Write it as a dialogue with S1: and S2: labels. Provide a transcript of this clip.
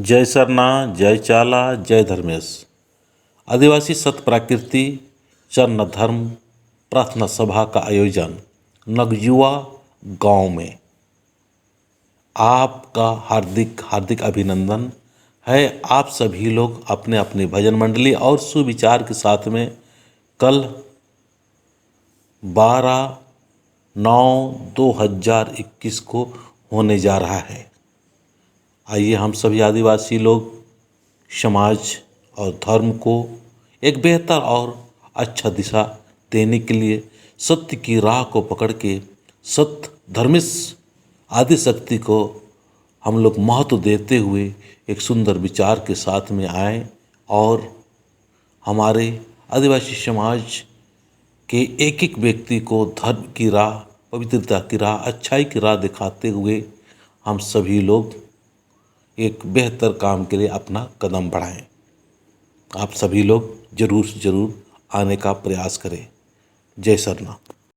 S1: जय सरना, जय चाला, जय धर्मेश। आदिवासी सत प्राकृति चरण धर्म प्रार्थना सभा का आयोजन नगयुआ गांव में। आपका हार्दिक हार्दिक अभिनंदन है। आप सभी लोग अपने अपने भजन मंडली और सुविचार के साथ में कल 12/9/2021 को होने जा रहा है। आइए हम सभी आदिवासी लोग समाज और धर्म को एक बेहतर और अच्छा दिशा देने के लिए सत्य की राह को पकड़ के सत्य धर्मिश आदि शक्ति को हम लोग महत्व देते हुए एक सुंदर विचार के साथ में आए और हमारे आदिवासी समाज के एक एक व्यक्ति को धर्म की राह, पवित्रता की राह, अच्छाई की राह दिखाते हुए हम सभी लोग एक बेहतर काम के लिए अपना कदम बढ़ाएं। आप सभी लोग जरूर से जरूर आने का प्रयास करें। जय सरना।